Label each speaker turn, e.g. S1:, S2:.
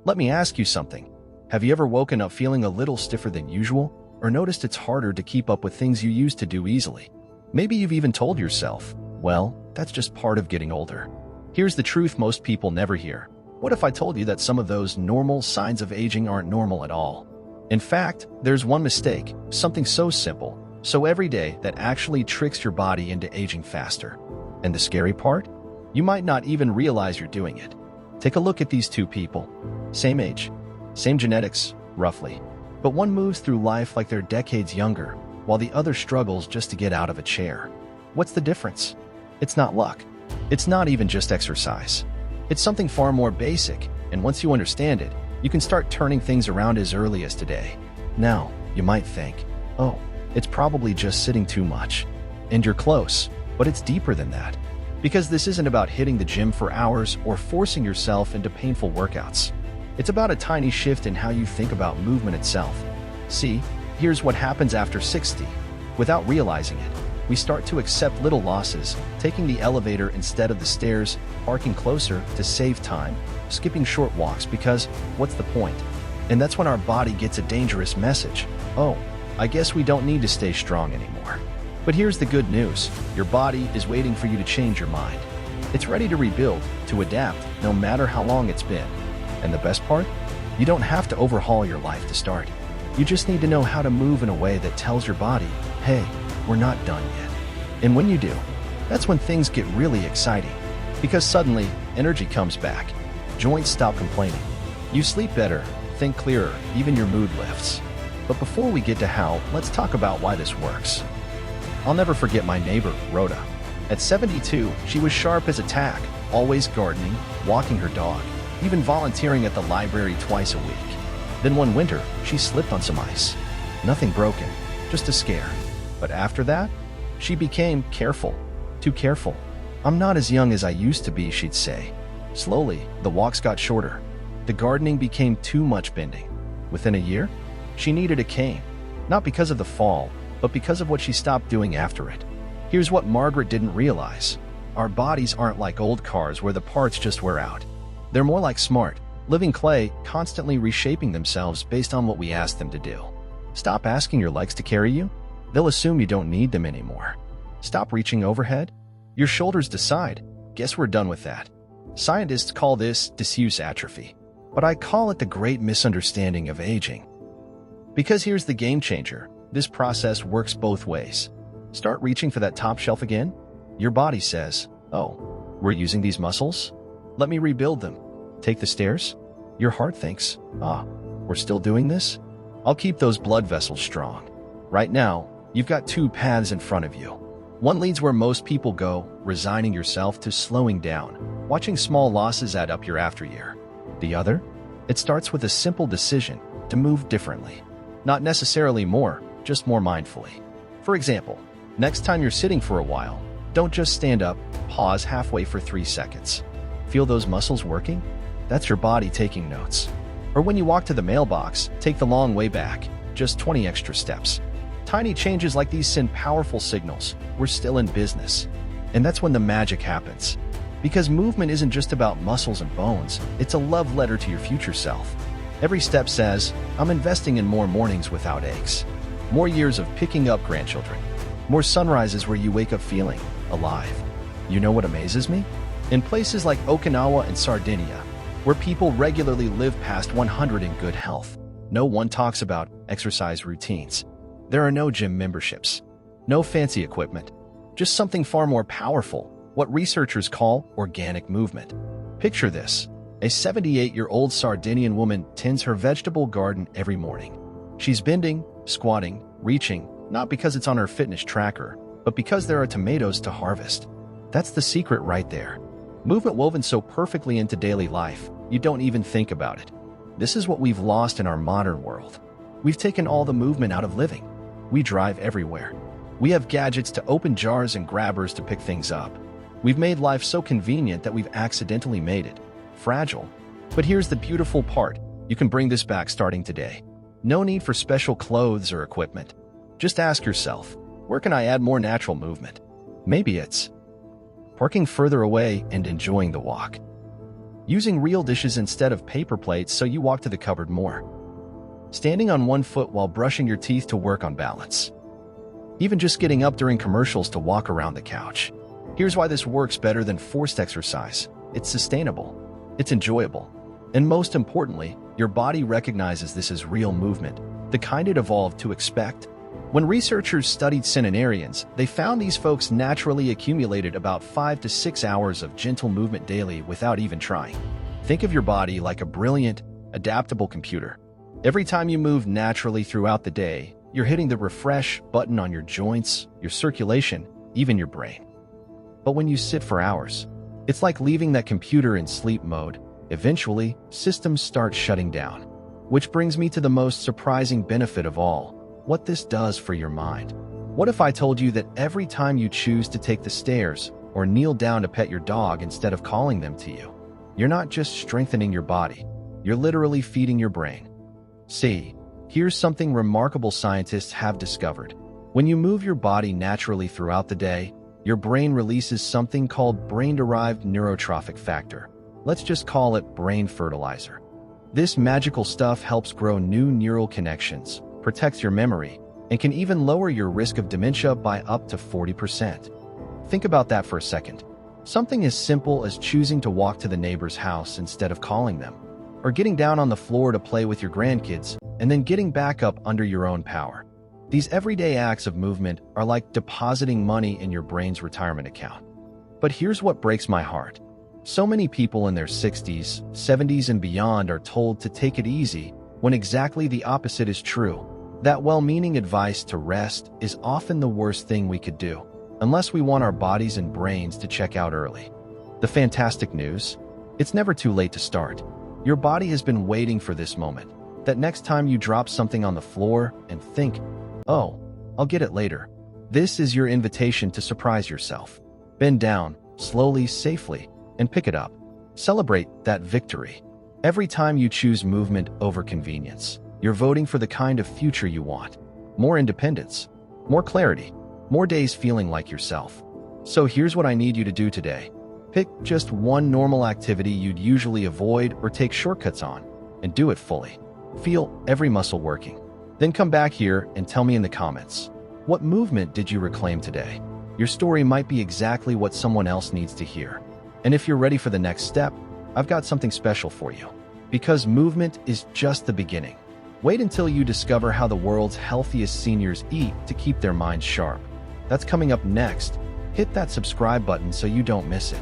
S1: Let me ask you something. Have you ever woken up feeling a little stiffer than usual, or noticed it's harder to keep up with things you used to do easily? Maybe you've even told yourself, well, that's just part of getting older. Here's the truth most people never hear. What if I told you that some of those normal signs of aging aren't normal at all? In fact, there's one mistake, something so simple, so everyday that actually tricks your body into aging faster. And the scary part? You might not even realize you're doing it. Take a look at these two people. Same age, same genetics, roughly. But one moves through life like they're decades younger, while the other struggles just to get out of a chair. What's the difference? It's not luck. It's not even just exercise. It's something far more basic, and once you understand it, you can start turning things around as early as today. Now, you might think, oh, it's probably just sitting too much. And you're close, but it's deeper than that. Because this isn't about hitting the gym for hours or forcing yourself into painful workouts. It's about a tiny shift in how you think about movement itself. See, here's what happens after 60. Without realizing it, we start to accept little losses, taking the elevator instead of the stairs, parking closer to save time, skipping short walks because what's the point? And that's when our body gets a dangerous message. Oh, I guess we don't need to stay strong anymore. But here's the good news. Your body is waiting for you to change your mind. It's ready to rebuild, to adapt, no matter how long it's been. And the best part? You don't have to overhaul your life to start. You just need to know how to move in a way that tells your body, hey, we're not done yet. And when you do, that's when things get really exciting. Because suddenly, energy comes back. Joints stop complaining. You sleep better, think clearer, even your mood lifts. But before we get to how, let's talk about why this works. I'll never forget my neighbor, Rhoda. At 72, she was sharp as a tack, always gardening, walking her dog, even volunteering at the library twice a week. Then one winter, she slipped on some ice. Nothing broken, just a scare. But after that, she became careful, too careful. I'm not as young as I used to be, she'd say. Slowly, the walks got shorter. The gardening became too much bending. Within a year, she needed a cane, not because of the fall, but because of what she stopped doing after it. Here's what Margaret didn't realize. Our bodies aren't like old cars where the parts just wear out. They're more like smart, living clay, constantly reshaping themselves based on what we ask them to do. Stop asking your legs to carry you. They'll assume you don't need them anymore. Stop reaching overhead. Your shoulders decide. Guess we're done with that. Scientists call this disuse atrophy, but I call it the great misunderstanding of aging. Because here's the game changer. This process works both ways. Start reaching for that top shelf again. Your body says, oh, we're using these muscles? Let me rebuild them. Take the stairs. Your heart thinks, we're still doing this? I'll keep those blood vessels strong. Right now, you've got two paths in front of you. One leads where most people go, resigning yourself to slowing down, watching small losses add up year after year. The other? It starts with a simple decision to move differently. Not necessarily more, just more mindfully. For example, next time you're sitting for a while, don't just stand up, pause halfway for 3 seconds. Feel those muscles working? That's your body taking notes. Or when you walk to the mailbox, take the long way back, just 20 extra steps. Tiny changes like these send powerful signals. We're still in business. And that's when the magic happens. Because movement isn't just about muscles and bones, it's a love letter to your future self. Every step says, I'm investing in more mornings without aches, more years of picking up grandchildren, more sunrises where you wake up feeling alive. You know what amazes me? In places like Okinawa and Sardinia, where people regularly live past 100 in good health, no one talks about exercise routines. There are no gym memberships, no fancy equipment, just something far more powerful, what researchers call organic movement. Picture this. A 78-year-old Sardinian woman tends her vegetable garden every morning. She's bending, squatting, reaching, not because it's on her fitness tracker, but because there are tomatoes to harvest. That's the secret right there. Movement woven so perfectly into daily life, you don't even think about it. This is what we've lost in our modern world. We've taken all the movement out of living. We drive everywhere. We have gadgets to open jars and grabbers to pick things up. We've made life so convenient that we've accidentally made it fragile. But here's the beautiful part. You can bring this back starting today. No need for special clothes or equipment. Just ask yourself, where can I add more natural movement? Maybe it's parking further away and enjoying the walk. Using real dishes instead of paper plates so you walk to the cupboard more. Standing on one foot while brushing your teeth to work on balance. Even just getting up during commercials to walk around the couch. Here's why this works better than forced exercise. It's sustainable. It's enjoyable. And most importantly, your body recognizes this as real movement, the kind it evolved to expect. When researchers studied centenarians, they found these folks naturally accumulated about 5 to 6 hours of gentle movement daily without even trying. Think of your body like a brilliant, adaptable computer. Every time you move naturally throughout the day, you're hitting the refresh button on your joints, your circulation, even your brain. But when you sit for hours, it's like leaving that computer in sleep mode. Eventually, systems start shutting down. Which brings me to the most surprising benefit of all, what this does for your mind. What if I told you that every time you choose to take the stairs or kneel down to pet your dog instead of calling them to you, you're not just strengthening your body, you're literally feeding your brain. See, here's something remarkable scientists have discovered. When you move your body naturally throughout the day, your brain releases something called brain-derived neurotrophic factor. Let's just call it brain fertilizer. This magical stuff helps grow new neural connections, protects your memory, and can even lower your risk of dementia by up to 40%. Think about that for a second. Something as simple as choosing to walk to the neighbor's house instead of calling them, or getting down on the floor to play with your grandkids, and then getting back up under your own power. These everyday acts of movement are like depositing money in your brain's retirement account. But here's what breaks my heart. So many people in their 60s, 70s, and beyond are told to take it easy when exactly the opposite is true. That well-meaning advice to rest is often the worst thing we could do, unless we want our bodies and brains to check out early. The fantastic news? It's never too late to start. Your body has been waiting for this moment. That next time you drop something on the floor and think, "Oh, I'll get it later." This is your invitation to surprise yourself. Bend down, slowly, safely, and pick it up. Celebrate that victory. Every time you choose movement over convenience, you're voting for the kind of future you want. More independence, more clarity, more days feeling like yourself. So here's what I need you to do today. Pick just one normal activity you'd usually avoid or take shortcuts on, and do it fully. Feel every muscle working. Then come back here and tell me in the comments, what movement did you reclaim today? Your story might be exactly what someone else needs to hear. And if you're ready for the next step, I've got something special for you. Because movement is just the beginning. Wait until you discover how the world's healthiest seniors eat to keep their minds sharp. That's coming up next. Hit that subscribe button so you don't miss it.